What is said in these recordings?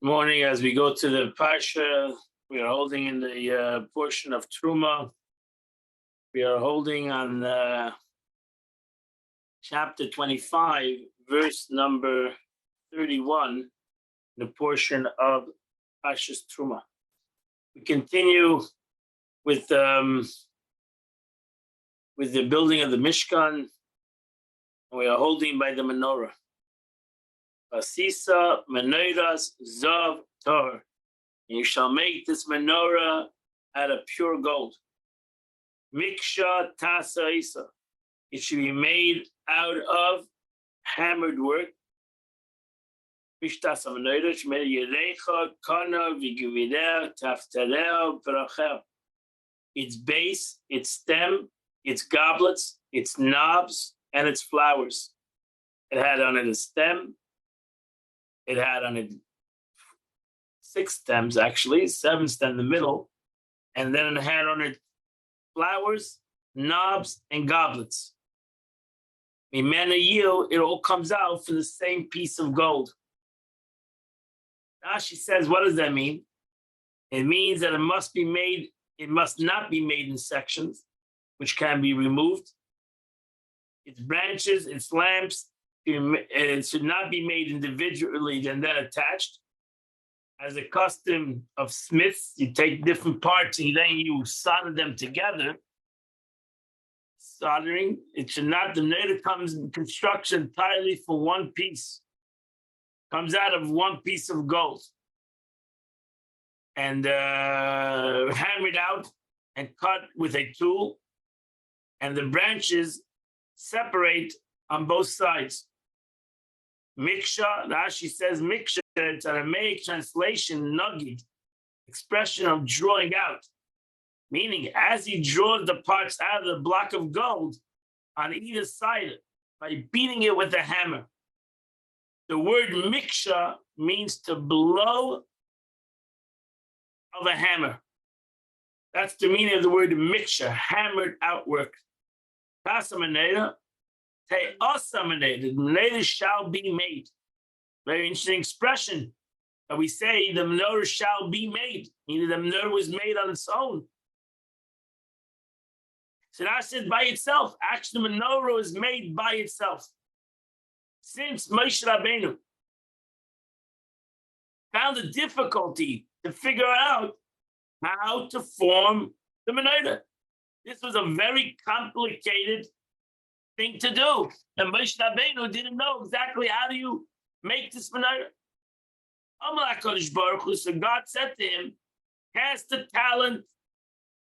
Morning, as we go to the Parsha, we are holding in the portion of Truma. We are holding on chapter 25, verse number 31, the portion of Parsha's Truma. We continue with the building of the Mishkan, and we are holding by the menorah. Asisa menorahs zav tor. And you shall make this menorah out of pure gold. Miksha tasa isa. It should be made out of hammered work. Mishtasa menorah shmei yerecha kana v'givideh taftareh v'rachel. Its base, its stem, its goblets, its knobs, and its flowers. It had on it a stem. It had on it 6 stems, actually, 7 stems in the middle, and then it had on it flowers, knobs, and goblets. Mimena yield, it all comes out from the same piece of gold. Rashi says, what does that mean? It means that it must not be made in sections, which can be removed. Its branches, its lamps, it should not be made individually and then attached. As a custom of smiths, you take different parts and then you solder them together. Soldering, it should not, the menorah comes in construction entirely for one piece. Comes out of one piece of gold. And hammered out and cut with a tool. And the branches separate on both sides. Miksha, Rashi says miksha, it's an Aramaic translation, nagid, expression of drawing out. Meaning, as he draws the parts out of the block of gold on either side by beating it with a hammer. The word miksha means to blow of a hammer. That's the meaning of the word miksha, hammered out work. Tasamaneda. The menorah shall be made. Very interesting expression that we say the menorah shall be made, meaning the menorah was made on its own. So that said by itself. Actually, the menorah is made by itself. Since Moshe Rabbeinu found a difficulty to figure out how to form the menorah. This was a very complicated thing to do. And Moshe Rabbeinu didn't know exactly how do you make this menorah. So God said to him, cast a talent,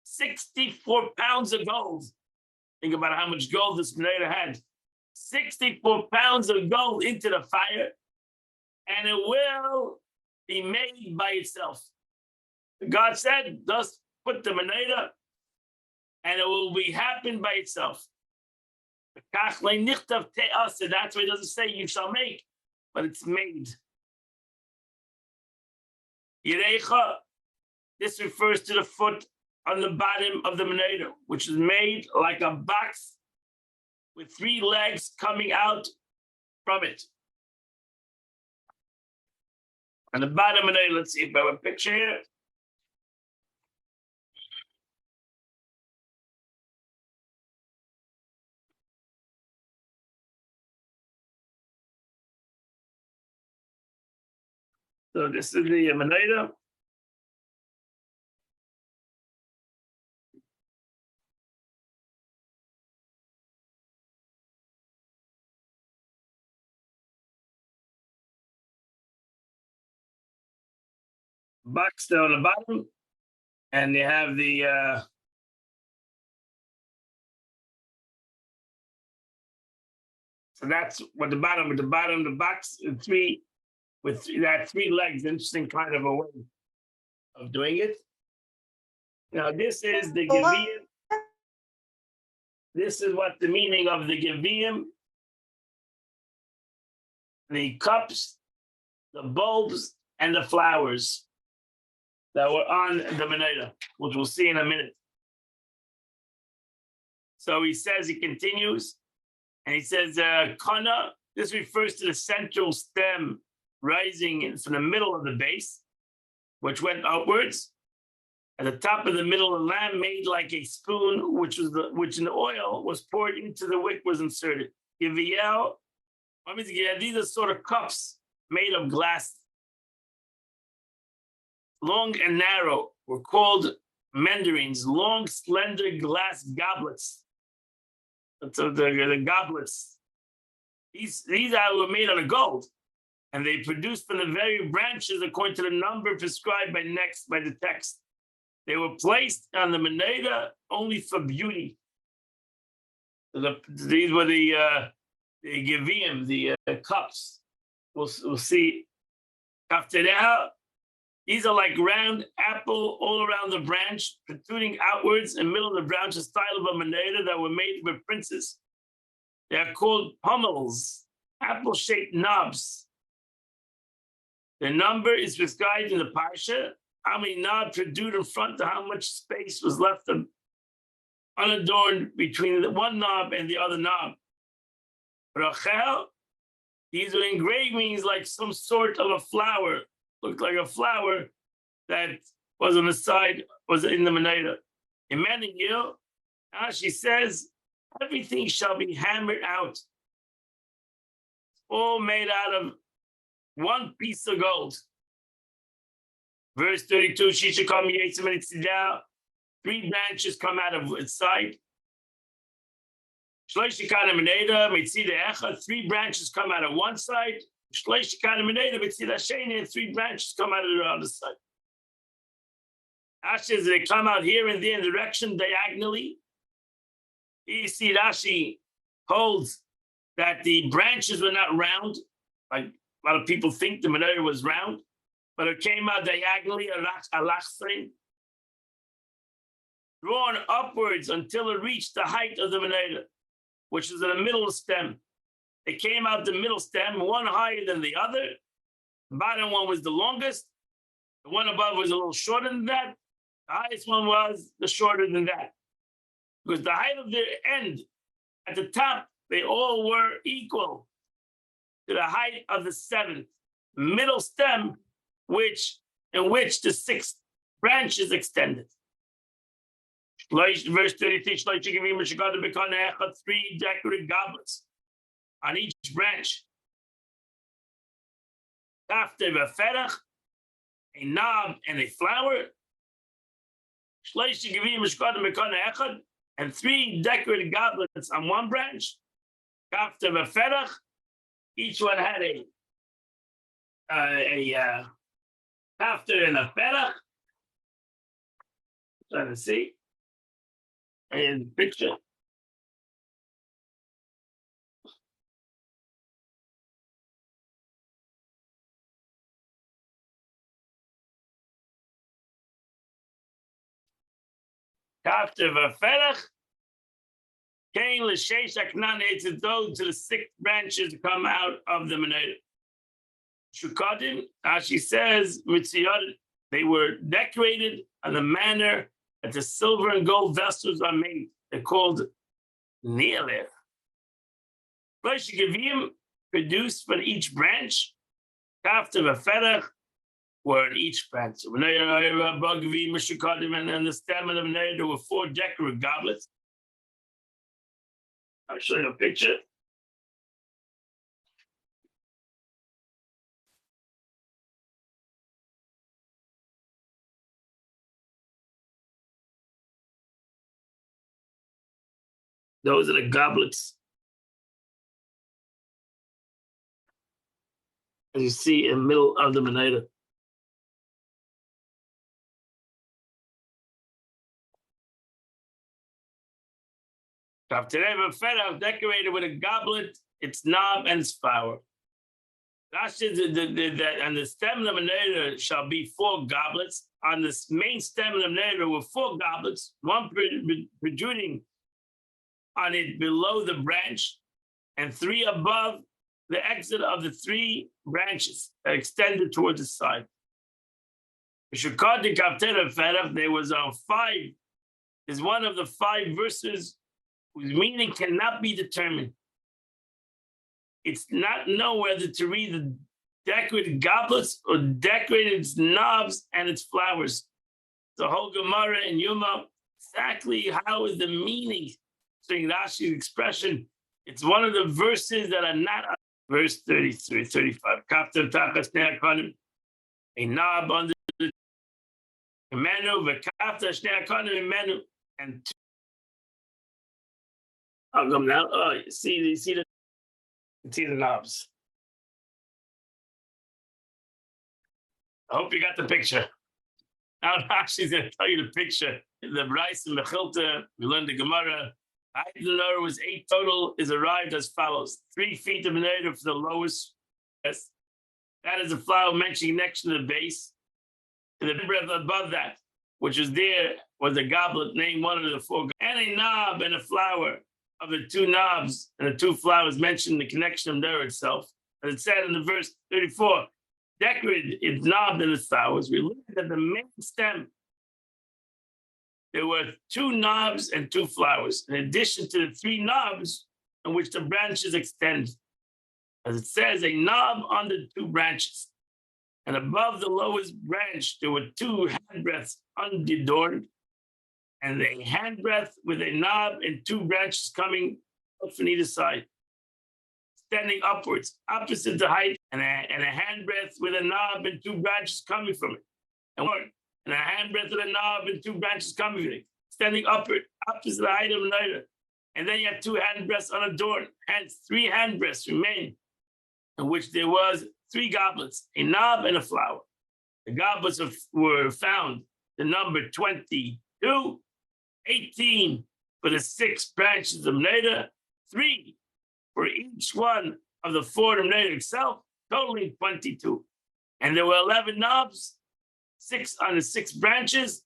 64 pounds of gold. Think about how much gold this menorah had. 64 pounds of gold into the fire, and it will be made by itself. God said, thus put the menorah, and it will be happen by itself. That's why it doesn't say you shall make, but it's made. Yerecha, this refers to the foot on the bottom of the menorah, which is made like a box with 3 legs coming out from it. On the bottom of the menorah, let's see if I have a picture here. So this is the menorah. Box there on the bottom, and you have the so that's what the bottom. At the bottom, the box that 3 legs. Interesting kind of a way of doing it. Now this is the Geviyim. This is what the meaning of the Geviyim, the cups, the bulbs, and the flowers that were on the menorah, which we'll see in a minute. So he continues, and he says, Kana, this refers to the central stem rising from the middle of the base, which went upwards. At the top of the middle, a lamp made like a spoon, which in the oil was poured into the wick was inserted. These are sort of cups made of glass, long and narrow, were called mandarins, long, slender glass goblets. So the goblets, these were made out of gold, and they produced from the very branches according to the number prescribed by the text. They were placed on the menorah only for beauty. These were the gevim, the cups. We'll see. These are like round apple all around the branch, protruding outwards in the middle of the branch, a style of a menorah that were made with princes. They are called pommels, apple-shaped knobs. The number is prescribed in the parsha. How many knobs protrude in front to how much space was left unadorned between the one knob and the other knob. Rachel, these are engravings like some sort of a flower. Looked like a flower that was on the side, was in the menorah. Emmanuel, she says, everything shall be hammered out. All made out of one piece of gold. Verse 32, three branches come out of its side. Three branches come out of one side. And three branches come out of the other side. Ashes, they come out here and there in direction diagonally. You see, Rashi holds that the branches were not round, like a lot of people think the menorah was round, but it came out diagonally, drawn upwards until it reached the height of the menorah, which is in the middle of the stem. It came out the middle stem, one higher than the other. The bottom one was the longest. The one above was a little shorter than that. The highest one was the shorter than that. Because the height of the end, at the top, they all were equal to the height of the seventh middle stem, in which the sixth branch is extended. Verse 33, three decorative goblets on each branch. After a ferach, a knob, and a flower. And three decorated goblets on one branch. After a ferach, each one had a after and a ferach. Trying to see. And picture. After Vaferach came L'Sheish Aknan Eitzadod to the six branches come out of the menorah. Shukadim, as she says, Mitziyot, they were decorated in the manner that the silver and gold vessels are made. They're called Ni'aler. Gevim produced from each branch. After Vaferach were in each branch. And the stem of the menorah, there were four decorative goblets. I'll show you a picture. Those are the goblets. As you see in the middle of the menorah. Decorated with a goblet, its knob, and its flower. Rashi, and the stem of the menorah shall be four goblets. On the main stem of the menorah were four goblets, one protruding on it below the branch, and three above the exit of the three branches that extended towards the side. There was five, is one of the five verses whose meaning cannot be determined. It's not known whether to read decorated goblets or decorated its knobs and its flowers. The whole Gemara and Yuma, exactly how is the meaning? Saying Rashi's expression, it's one of the verses that are not verse 33, 35. Kaptem tachas shnei hakonim, a knob under the menu, v'kafta shnei hakonim menu, and I'll come now. Oh, you see the knobs. I hope you got the picture. Now Rashi's going to tell you the picture. The Bryce and Mechilta, we learned the Gemara. The menorah was 8 total, is arrived as follows. 3 feet of menorah for the lowest. Yes. That is a flower mentioned next to the base. And the breath above that, which was there, was a goblet named one of the 4. And a knob and a flower of the 2 knobs and the 2 flowers mentioned in the connection of menorah itself. As it said in the verse 34, decorated its knob and its flowers. We looked at the main stem. There were 2 knobs and 2 flowers, in addition to the 3 knobs on which the branches extend. As it says, a knob under 2 branches. And above the lowest branch, there were 2 handbreadths unadorned, and a handbreadth with a knob and 2 branches coming up from either side, standing upwards, opposite the height, and a handbreadth with a knob and 2 branches coming from it. And a handbreadth with a knob and 2 branches coming from it, standing upward, opposite the height of another. And then you have 2 handbreadths unadorned. Hence, 3 handbreadths remain, in which there was 3 goblets, a knob and a flower. The goblets were found, the number 22, 18 for the 6 branches of Neda, 3 for each one of the 4 of Neda itself, totaling 22. And there were 11 knobs, 6 on the 6 branches,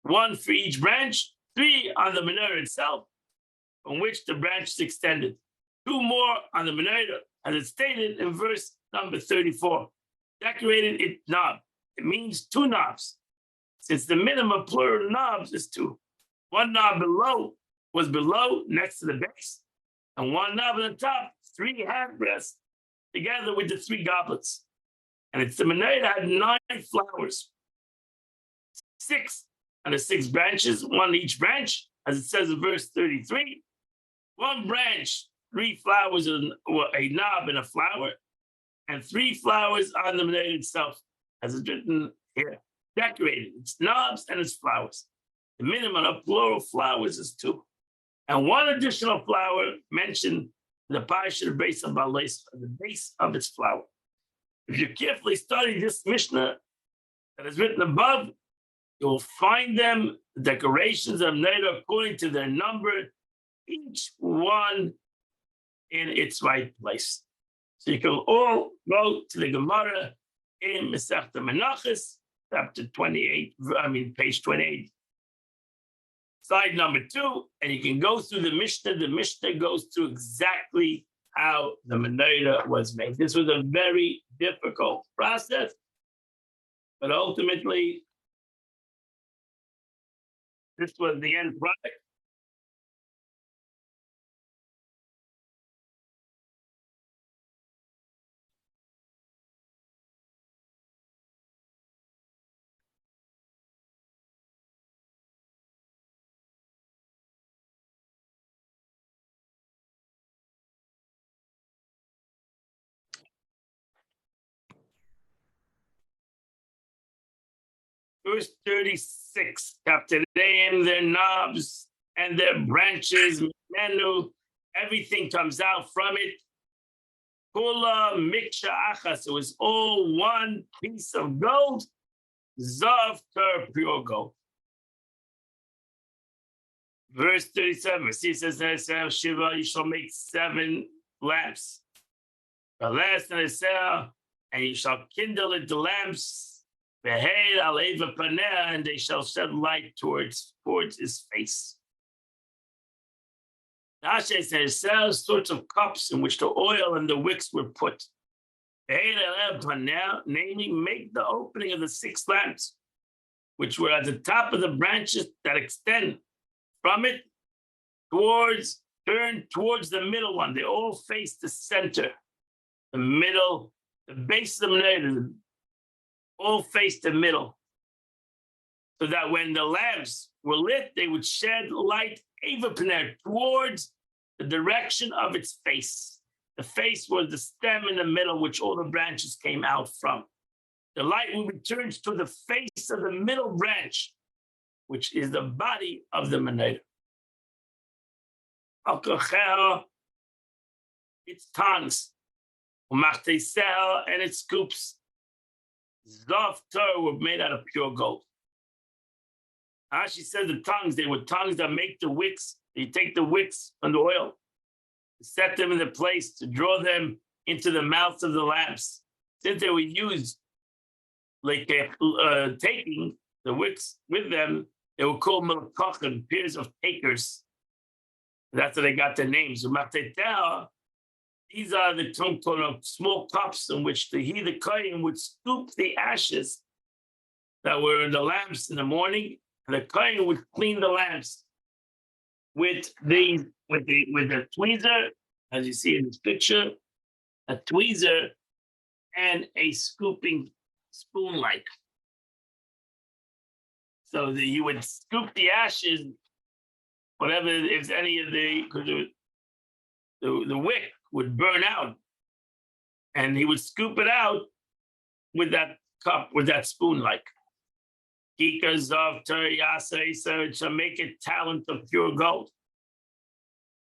1 for each branch, 3 on the menorah itself, from which the branches extended. 2 more on the menorah, as it stated in verse number 34. Decorated its knob. It means 2 knobs, since the minimum plural knobs is 2. 1 knob was below, next to the base, and 1 knob on the top, 3 handbreadths, together with the 3 goblets. And it's the menorah had 9 flowers, 6 on the 6 branches, 1 each branch, as it says in verse 33. 1 branch, 3 flowers, a knob and a flower, and 3 flowers on the menorah itself, as it's written here. Decorated, its knobs and its flowers. The minimum of plural flowers is 2. And 1 additional flower mentioned in the parasha, the base of Balais, the base of its flower. If you carefully study this Mishnah that is written above, you will find them, the decorations of Neda, according to their number, each one in its right place. So you can all go to the Gemara in Masechta Menachos, chapter 28, page 28. Slide number 2, and you can go through the Mishnah. The Mishnah goes through exactly how the menorah was made. This was a very difficult process, but ultimately, this was the end product. Verse 36, Kaptereim, their knobs and their branches, menu, everything comes out from it. Kula miksha achas, it was all one piece of gold, zav ter, pure gold. Verse 37, see, it says, Shiva, you shall make 7 lamps. The last and you shall kindle it the lamps, and they shall shed light towards his face. Rashi says, sorts of cups in which the oil and the wicks were put. Naming, make the opening of the 6 lamps, which were at the top of the branches that extend from it turn towards the middle one. They all face the center, the middle The base of the menorah all faced the middle, so that when the lamps were lit, they would shed light towards the direction of its face. The face was the stem in the middle, which all the branches came out from. The light will return to the face of the middle branch, which is the body of the menorah. Its tongues, and its scoops, Zav Torah were made out of pure gold. She said the tongues, they were tongues that make the wicks. You take the wicks from the oil, set them in the place to draw them into the mouths of the lamps. Since they were used like taking the wicks with them, they were called melachim, peers of takers. That's how they got their names. These are the small cups in which the kohen would scoop the ashes that were in the lamps in the morning, and the kohen would clean the lamps with the tweezer, as you see in this picture, a tweezer and a scooping spoon-like. So he would scoop the ashes, whatever, if any of the wick would burn out, and he would scoop it out with that cup, with that spoon-like. Kikas of Teriyasa, to make it talent of pure gold.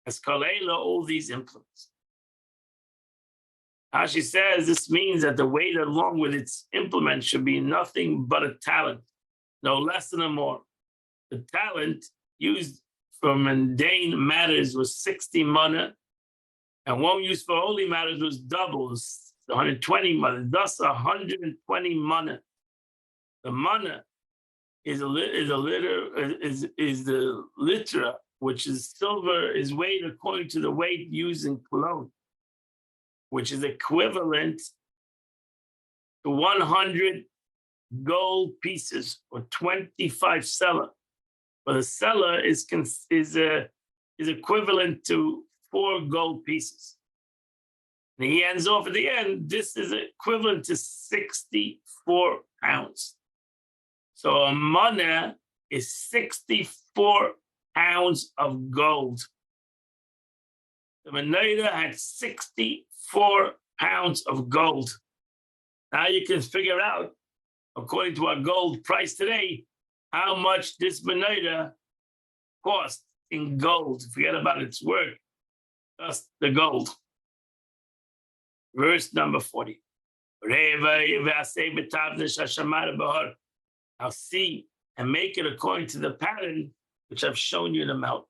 As Kalela, all these implements. She says this means that the weight along with its implement should be nothing but a talent, no less than a more. The talent used for mundane matters was 60 mana, and one used for holy matters was doubles, 120 mana, thus 120 mana. The mana is the litra, which is silver, is weighed according to the weight used in cologne, which is equivalent to 100 gold pieces or 25 sela. But a sela is equivalent to 4 gold pieces. And he ends off at the end. This is equivalent to 64 pounds. So a mana is 64 pounds of gold. The menorah had 64 pounds of gold. Now you can figure out, according to our gold price today, how much this menorah cost in gold. Forget about its worth, just the gold. Verse number 40. I'll see and make it according to the pattern which I've shown you in the mountain.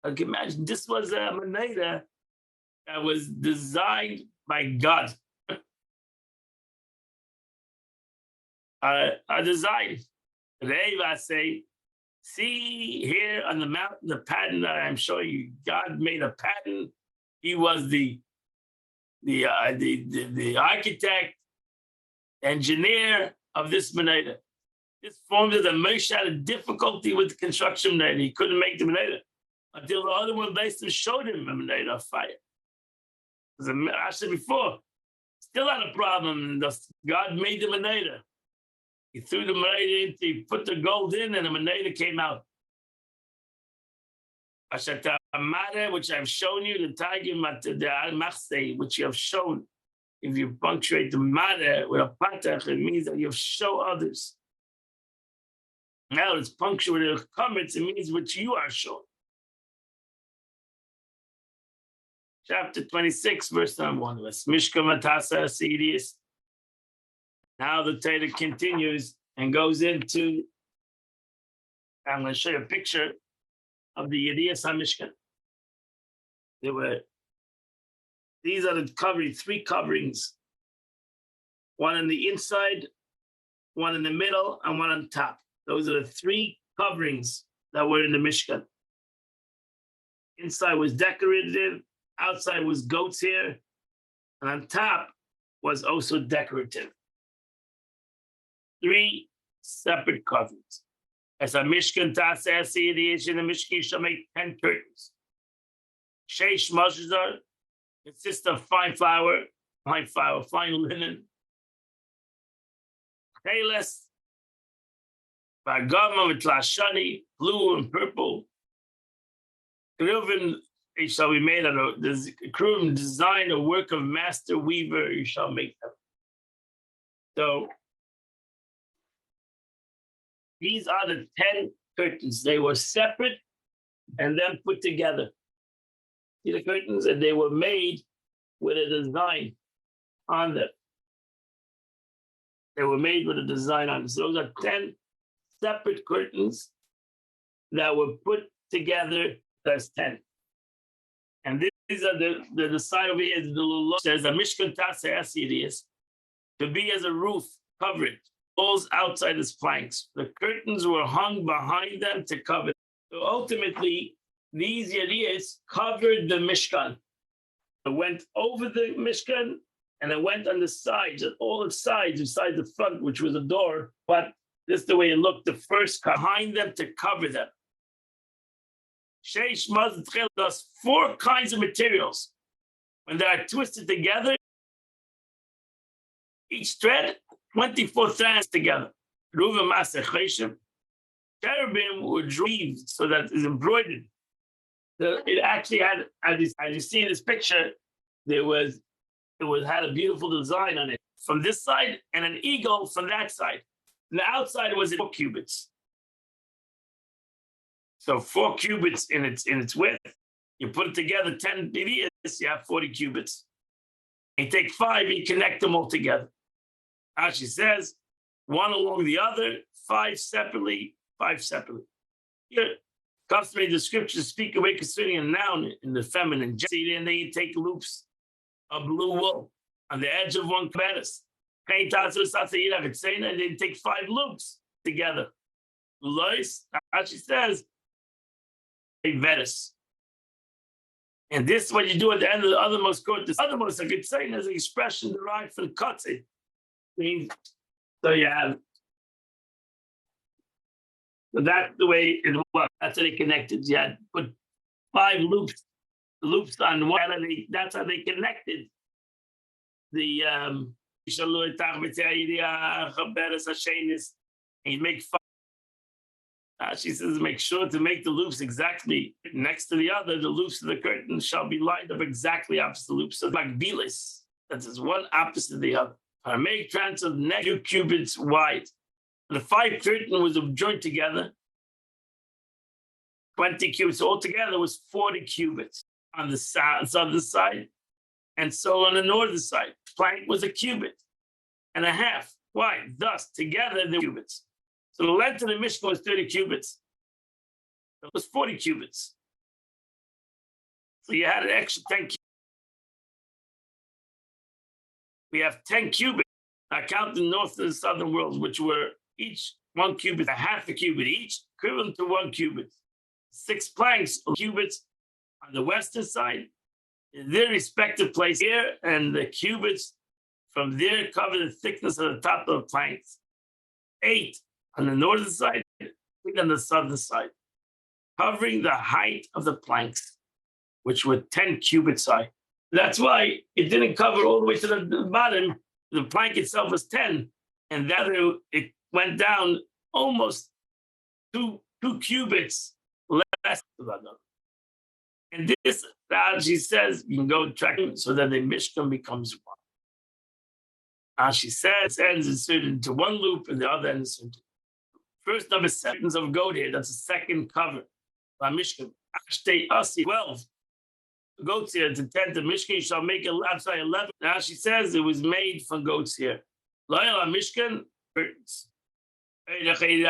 I can imagine this was a menorah that was designed by God. A design. Today, I say, see here on the mountain, the pattern that I'm showing you. God made a pattern. He was the architect, engineer of this menorah. This formed that Moshe had a difficulty with the construction of menorah. He couldn't make the menorah until the other one based him showed him a menorah of fire. As I said before, still had a problem. God made the menorah. He threw the menorah in, he put the gold in, and the menorah came out. Which I've shown you, the Tagim, which you have shown. If you punctuate the mada with a patach, it means that you show others. Now it's punctuated with comments, it means which you are shown. Chapter 26, verse number 1. Mishka Matasa Asidius. Now the Torah continues and goes into, I'm going to show you a picture of the Yediyas HaMishkan. These are the covering, 3 coverings. One on the inside, one in the middle, and one on top. Those are the 3 coverings that were in the Mishkan. Inside was decorative, outside was goat's hair, and on top was also decorative. 3 separate coverings. As a Mishkan Tasasi, in the Mishkan shall make 10 curtains. Sheish Mashazar consists of fine flour, fine linen, Cheles, Bagama with Lashani, blue and purple. Kruvim, it shall be made out of the Kruvim design a work of master weaver, you shall make them. So these are the 10 curtains. They were separate and then put together. See the curtains, and they were made with a design on them. They were made with a design on them. So those are 10 separate curtains that were put together as 10. And these are the side over here, the little says the Mishkan Taseh is to be as a roof covering walls outside its planks. The curtains were hung behind them to cover. So ultimately, these Yadiyas covered the Mishkan. It went over the Mishkan and it went on the sides, and all its sides, besides the front, which was a door. But this is the way it looked, the first behind them to cover them. Sheish Mazatchel does 4 kinds of materials. When they are twisted together, each thread, 24 strands together. Ruva Maser Cheshem. Cherubim were weaved so that it's embroidered. It actually had, as you see in this picture, had a beautiful design on it from this side and an eagle from that side. And the outside was 4 cubits. So 4 cubits in its width. You put it together 10 years, you have 40 cubits. You take 5, you connect them all together. Rashi says, 1 along the other, 5 separately, 5 separately. Here, customary the scriptures speak away concerning a noun in the feminine. And then you take loops of blue wool on the edge of one keberes. And then take 5 loops together. Lois, Rashi says, veres. And this is what you do at the end of the othermost quote. This othermost, I could say, is an expression derived from kotze. Means so you have. So that's the way it was. That's how they connected. You had put 5 loops on one. That's how they connected the and you make 5. She says, make sure to make the loops exactly next to the other. The loops of the curtain shall be lined up exactly opposite the loops of Magbilis. That is one opposite the other. I make trans of 2 cubits wide. The 5 curtain was joined together. 20 cubits altogether was 40 cubits on the southern side, and so on the northern side. Plank was 1.5 cubits wide. Thus, together the cubits. So the length of the Mishkan was 30 cubits. It was 40 cubits. So you had an extra 10 cubits. We have 10 cubits. I count the north and the southern worlds, which were each 1 cubit, 1/2 cubit each, equivalent to 1 cubit. 6 planks of cubits on the western side, in their respective place here, and the cubits from there cover the thickness of the top of the planks. 8 on the northern side, 8 on the southern side, covering the height of the planks, which were 10 cubits high. That's why it didn't cover all the way to the bottom. The plank itself was 10, and that it went down almost 2 cubits less. And this, she says, you can go track it so that the Mishkan becomes 1. She says, ends inserted into 1 loop and the other end inserted. First number 7 of goat here, that's the second cover. By Mishkan. 12 goats here to 10 to Mishkan, you shall make 11. Now she says it was made from goats here. Loyal Mishkan, curtains. That's why the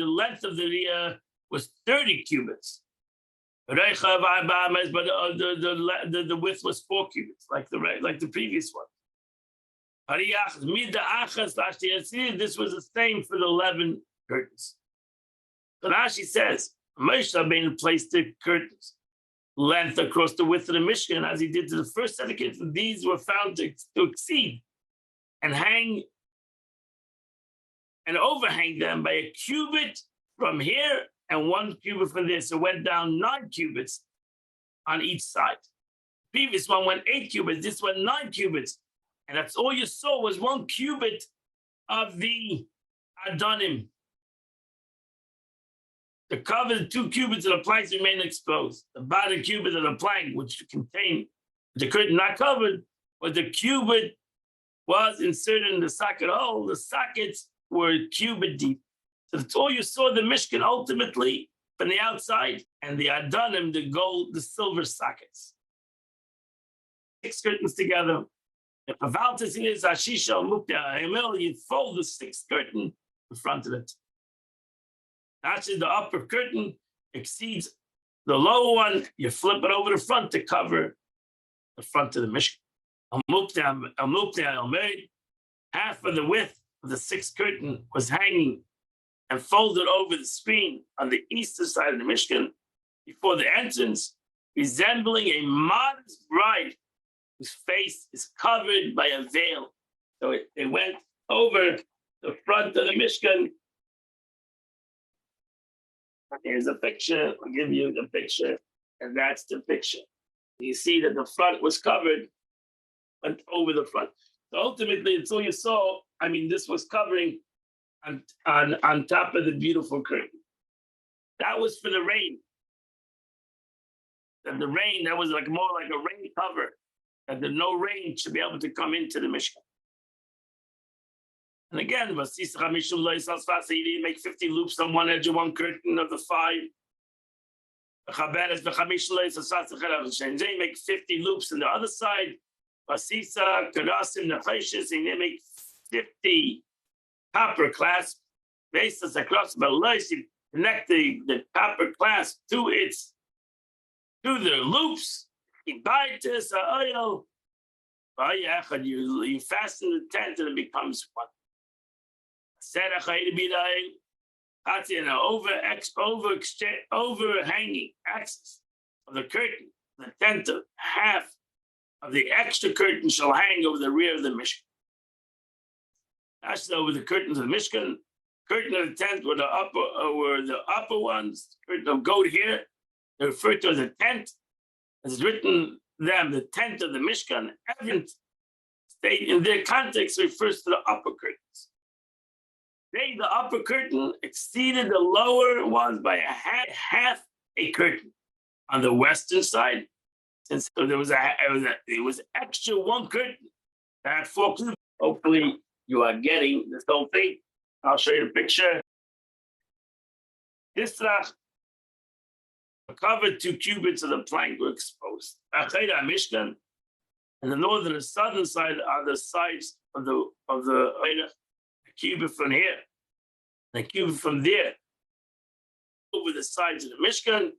length of the Riyah was 30 cubits. But the width was 4 cubits, like the previous one. This was the same for the 11 curtains. So now she says, Moshe Rabbeinu placed the curtains length across the width of the Mishkan, as he did to the first set of curtains. These were found to exceed and hang and overhang them by 1 cubit from here and 1 cubit from there. So it went down 9 cubits on each side. previous one went 8 cubits, this went 9 cubits. And that's all you saw was 1 cubit of the Adonim. The cover, the 2 cubits of the planks remain exposed. The bottom cubit of the plank, which contained the curtain not covered, but the cubit was inserted in the socket hole. The sockets were cubit deep. So that's all you saw the Mishkan ultimately from the outside, and the Adonim, the gold, the silver sockets. 6 curtains together. If a Valtis is Ashisha Mukta Emil, you fold the 6th curtain in front of it. Actually, the upper curtain exceeds the lower one. You flip it over the front to cover the front of the Mishkan. Half of the width of the 6th curtain was hanging and folded over the screen on the eastern side of the Mishkan before the entrance, resembling a modest bride whose face is covered by a veil. So it went over the front of the Mishkan. Here's a picture. I'll give you the picture, and that's the picture. You see that the front was covered, went over the front. So ultimately, it's all you saw. I mean, this was covering on top of the beautiful curtain. That was for the rain. And the rain, that was like more like a rain cover, that no rain should be able to come into the Mishkan. And again, you didn't make 50 loops on one edge of one curtain of the 5. You make 50 loops on the other side. You didn't make 50 copper clasp. Basis across the legs, you connect the copper clasp to the loops. You fasten the tent and it becomes one. An overhanging axis of the curtain, the tent of half of the extra curtain shall hang over the rear of the Mishkan. That's over the curtains of the Mishkan. Curtain of the tent were the upper ones. Curtain of goat here, they refer to as a tent. As written them, the tent of the Mishkan. Every state in their context refers to the upper curtains. The upper curtain exceeded the lower ones by half a curtain on the western side. Since there was it was extra 1 curtain that had 4 cubits. Hopefully, you are getting this whole thing. I'll show you the picture. This covered 2 cubits of the plank were exposed. Mishkan, and the northern and southern side are the sides of the cubit from here, the cubit from there, over the sides of the Mishkan,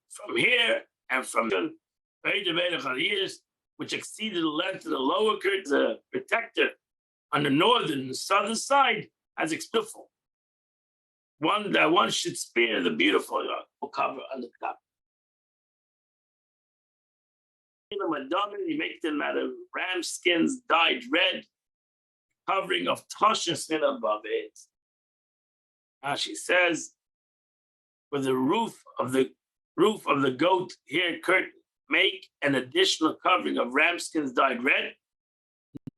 from here and from years, which exceeded the length of the lower curtain, the protector on the northern and southern side as beautiful. One should spare the beautiful cover on the top. You make them out of ram skins dyed red, covering of Tasha skin above it. Now she says, with the roof of the goat hair curtain, make an additional covering of ram skins dyed red.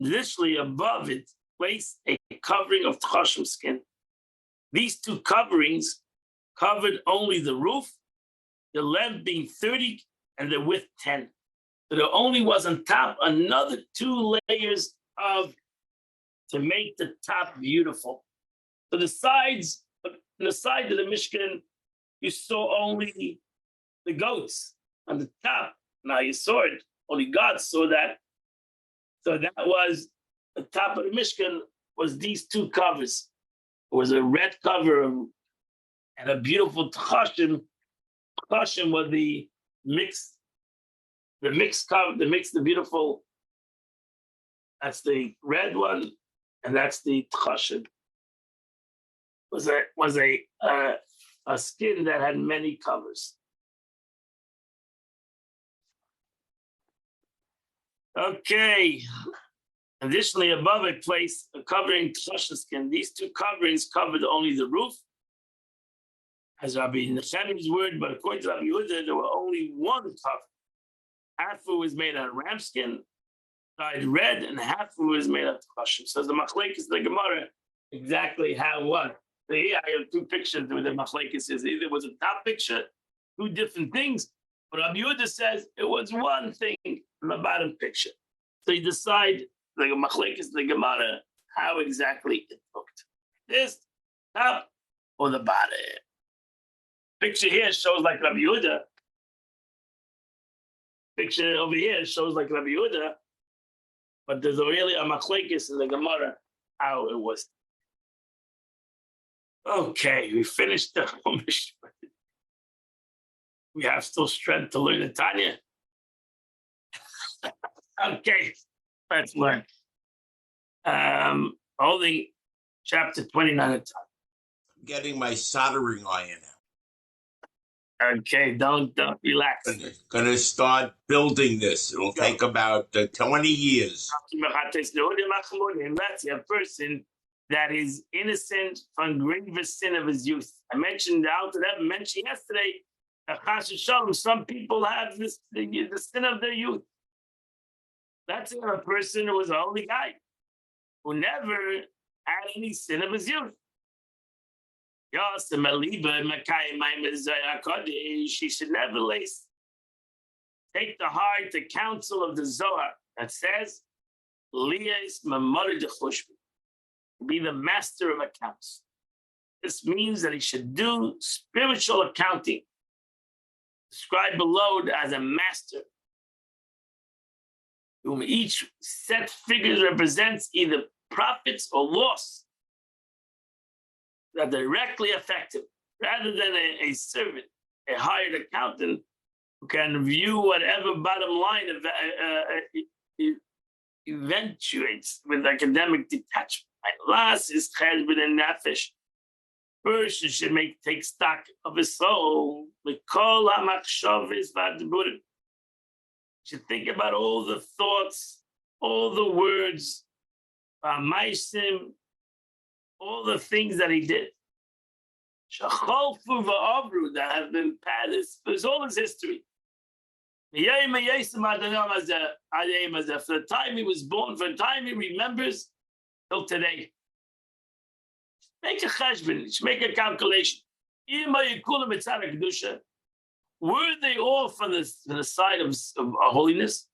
Additionally, above it, place a covering of Tashim skin. These 2 coverings covered only the roof, the length being 30 and the width 10. So there only was on top another 2 layers to make the top beautiful. So the sides of the Mishkan, you saw only the goats on the top. Now you saw it. Only God saw that. So that was the top of the Mishkan was these 2 covers. It was a red cover and a beautiful Tchashim. Tchashim was the mixed cover, the beautiful. That's the red one, and that's the Tchashim. Was a skin that had many covers. Okay. Additionally, above a place a covering Tchashim skin. These 2 coverings covered only the roof. As Rabbi Nechemiah's word, but according to Rabbi Yehuda, there were only 1 cover. Half of it was made out of ram skin, dyed red, and half of it was made out of chashim. So the machlekes, the Gemara, exactly how what. So here I have two pictures where the machlekes is. Either it was a top picture, two different things, but Rabbi Yehuda says it was one thing in the bottom picture. So you decide, the machlekes, the Gemara, how exactly it looked. This top or the bottom. Picture here shows like Rabbi Yehuda. Picture over here shows like Rabbi Yehuda, but there's really a machlekes in the Gemara how it was. Okay, we finished the Chumash. We have still strength to learn the Tanya. Okay, let's learn. Holding chapter 29 at time. I'm getting my soldering iron out. Okay, don't relax. Gonna start building this. It'll take about 20 years. That's a person that is innocent from grievous sin of his youth. I mentioned yesterday, some people have the sin of their youth. That's a person who was a holy guy, who never had any sin of his youth. She should never take the heart the counsel of the Zohar that says, be the master of accounts. This means that he should do spiritual accounting, described below as a master, whom each set figure represents either profits or loss that directly affect him, rather than a servant, a hired accountant who can view whatever bottom line eventuates with academic detachment. Last is cheshbon and nefesh. Person should take stock of his soul. Mikol hamachshavos v'hadiburim. Should think about all the thoughts, all the words, ma'asim, all the things that he did. Shacholfu v'avru, that have been passed. There's all his history. For the time he was born, for the time he remembers, till today. Make a cheshbon, make a calculation. Were they all from the side of holiness,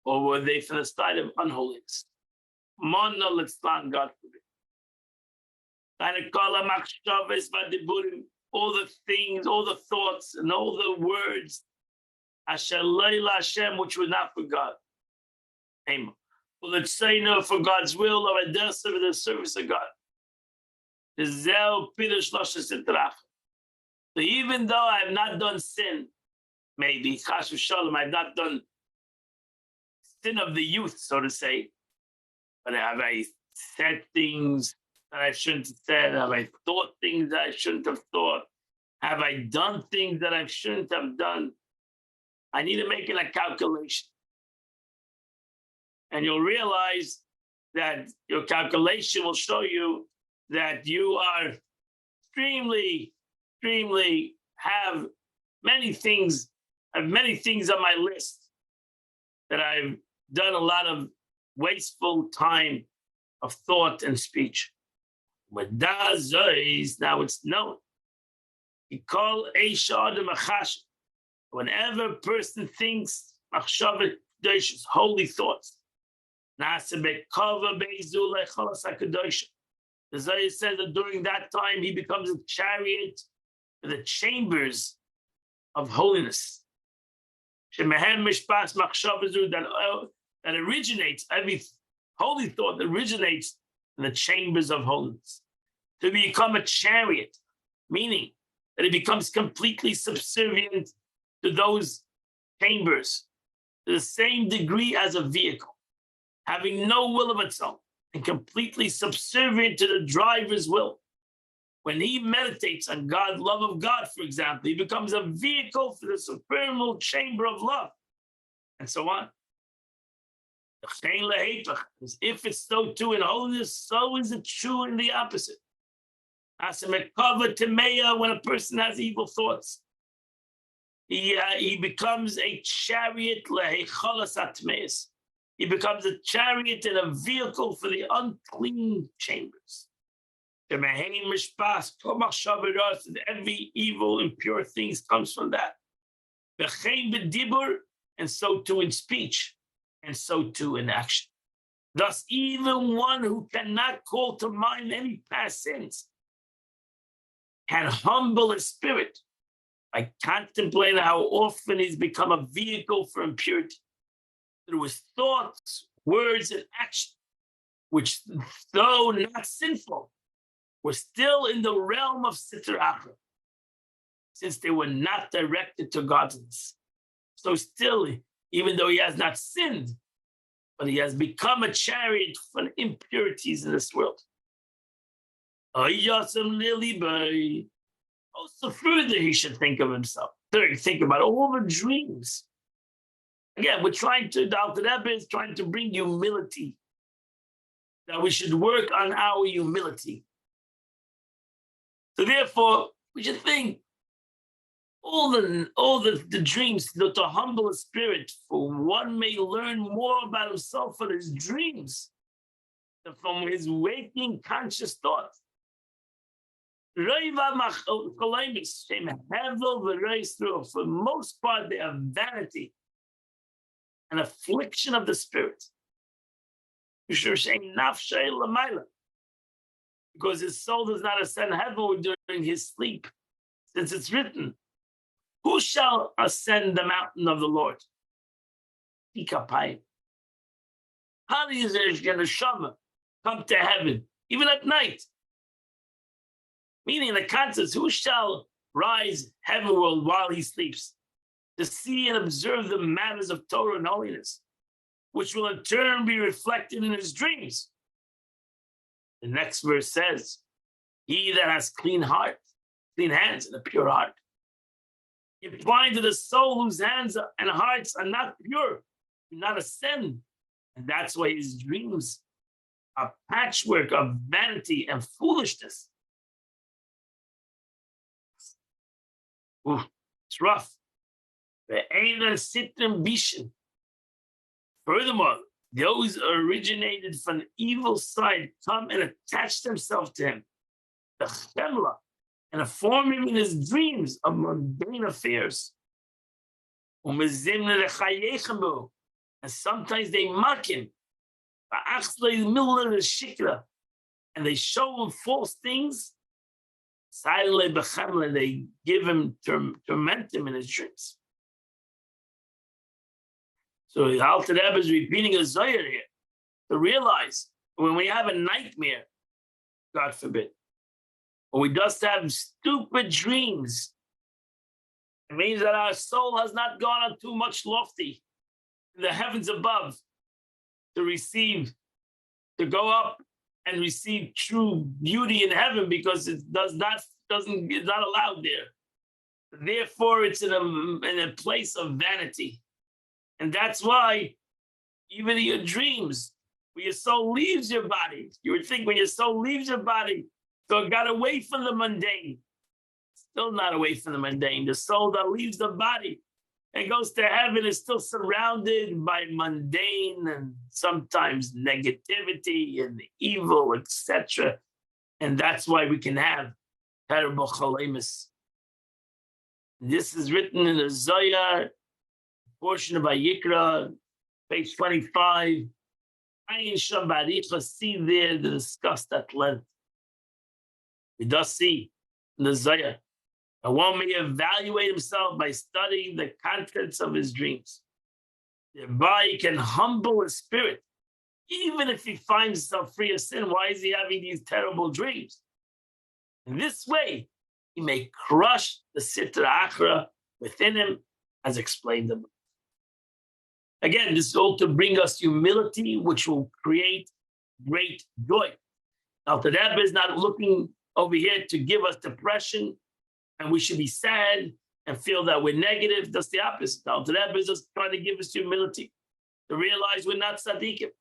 or were they from the side of unholiness? Mona litzlan, God forbid. All the things, all the thoughts, and all the words, Hashem, which were not for God. Amen. Well, let's say no for God's will, or the service of God. So even though I have not done sin, maybe Chas v'Shalom, I have not done sin of the youth, so to say, but have I said things that I shouldn't have said? Have I thought things that I shouldn't have thought? Have I done things that I shouldn't have done? I need to make it a calculation. And you'll realize that your calculation will show you that you are extremely have many things on my list that I've done a lot of wasteful time of thought and speech. Now it's known. You call whenever a person thinks holy thoughts. The Zohar says that during that time he becomes a chariot for the chambers of holiness. That originates, every holy thought originates in the chambers of holiness. To become a chariot, meaning that it becomes completely subservient to those chambers to the same degree as a vehicle, having no will of its own, and completely subservient to the driver's will. When he meditates on God, love of God, for example, he becomes a vehicle for the supernal chamber of love, and so on. If it's so too in holiness, so is it true in the opposite. When a person has evil thoughts, he becomes a chariot lehechalas atmeis. He becomes a chariot and a vehicle for the unclean chambers. Every evil, impure things comes from that. And so too in speech, and so too in action. Thus, even one who cannot call to mind any past sins can humble his spirit by contemplating how often he's become a vehicle for impurity through his thoughts, words, and action, which, though not sinful, were still in the realm of Sitra Achra, since they were not directed to godliness. So still, even though he has not sinned, but he has become a chariot for impurities in this world. Also further, he should think of himself. Third, think about all the dreams. Again, the Alter Rebbe is trying to bring humility, that we should work on our humility. So therefore, we should think all the dreams to humble a spirit, for one may learn more about himself from his dreams than from his waking conscious thoughts. For the most part, they are vanity, an affliction of the spirit. Because his soul does not ascend heaven during his sleep, since it's written, who shall ascend the mountain of the Lord? How does your neshama come to heaven, even at night? Meaning the concept, who shall rise heavenward while he sleeps, to see and observe the matters of Torah and holiness, which will in turn be reflected in his dreams. The next verse says, he that has clean hands and a pure heart, implying to the soul whose hands and hearts are not pure, do not ascend. And that's why his dreams are patchwork of vanity and foolishness. Ooh, it's rough. Furthermore, those originated from the evil side come and attach themselves to him, the chemla, and form him in his dreams of mundane affairs. And sometimes they mock him, and they show him false things. They give him, torment him in his dreams. So the Alter Rebbe is repeating a Zohar here to realize when we have a nightmare, God forbid, when we just have stupid dreams, it means that our soul has not gone up too much lofty in the heavens above to go up and receive true beauty in heaven, because it is not allowed there. Therefore, it's in a place of vanity. And that's why even in your dreams, when your soul leaves your body, you would think when your soul leaves your body, so it got away from the mundane. Still not away from the mundane. The soul that leaves the body and goes to heaven is still surrounded by mundane and sometimes negativity and evil, etc. And that's why we can have terrible chalemus. This is written in the Zohar, portion of Vayikra, page 25. Ayin Shabaricha, see there to discuss that length. We does see in the Zohar that one may evaluate himself by studying the contents of his dreams. Thereby he can humble his spirit. Even if he finds himself free of sin, why is he having these terrible dreams? In this way, he may crush the Sitra Achra within him, as explained above. Again, this is all to bring us humility, which will create great joy. Now, the Rebbe is not looking over here to give us depression, and we should be sad and feel that we're negative. That's the opposite. Now, the Rebbe is just trying to give us humility, to realize we're not tzaddikim.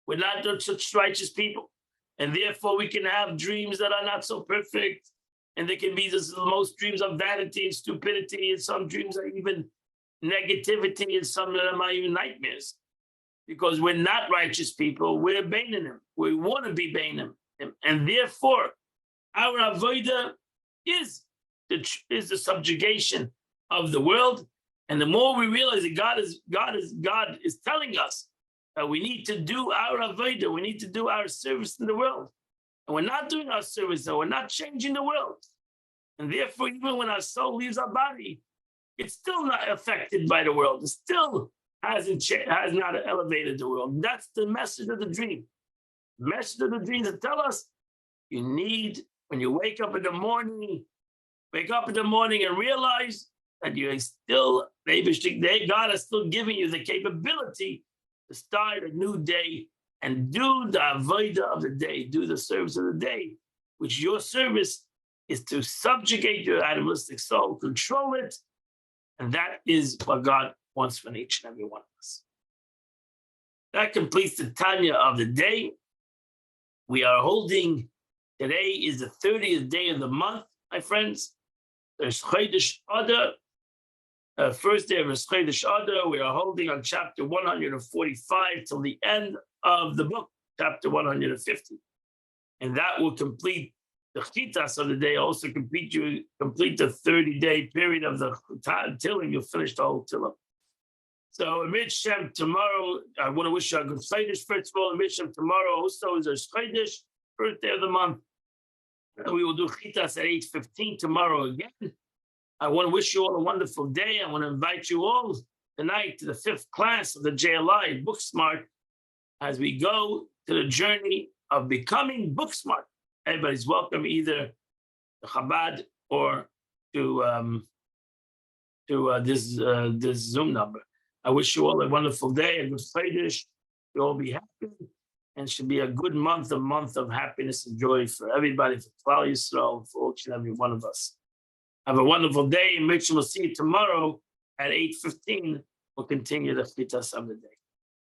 We're not such righteous people. And therefore, we can have dreams that are not so perfect. And there can be this most dreams of vanity and stupidity, and some dreams are even negativity, and some of them are even nightmares. Because we're not righteous people, we're Bainim. We want to be Bainim. And therefore, our avodah is the subjugation of the world. And the more we realize that God is telling us that we need to do our avodah, we need to do our service in the world. And we're not doing our service, though, we're not changing the world. And therefore, even when our soul leaves our body, it's still not affected by the world. It still has not elevated the world. That's the message of the dream. The message of the dream to tell us you need, when you wake up in the morning and realize that you are still, God is still giving you the capability to start a new day and do the avodah of the day, do the service of the day, which your service is to subjugate your animalistic soul, control it, and that is what God wants from each and every one of us. That completes the Tanya of the day. We are holding, today is the 30th day of the month, my friends. There's Chodesh Adar, first day of Chodesh Adar. We are holding on chapter 145 till the end of the book, chapter 150. And that will complete the Chitas of the day, also complete the 30-day period of the Tillim. You'll finish the whole Tillim. So, Amir Shem, tomorrow, I want to wish you a good Chodesh. First of all, Amir Shem, tomorrow also is our Chodesh, first day of the month. And we will do Chitas at 8:15 tomorrow again. I want to wish you all a wonderful day. I want to invite you all tonight to the 5th class of the JLI, Book Smart, as we go to the journey of becoming book smart. Everybody's welcome either to Chabad or to this Zoom number. I wish you all a wonderful day, a good Chodesh. You'll all be happy, and it should be a good month, a month of happiness and joy for everybody, for Klal Yisrael, for each and every one of us. Have a wonderful day. Mitchell will see you tomorrow at 8:15. We'll continue the Chitas of the day.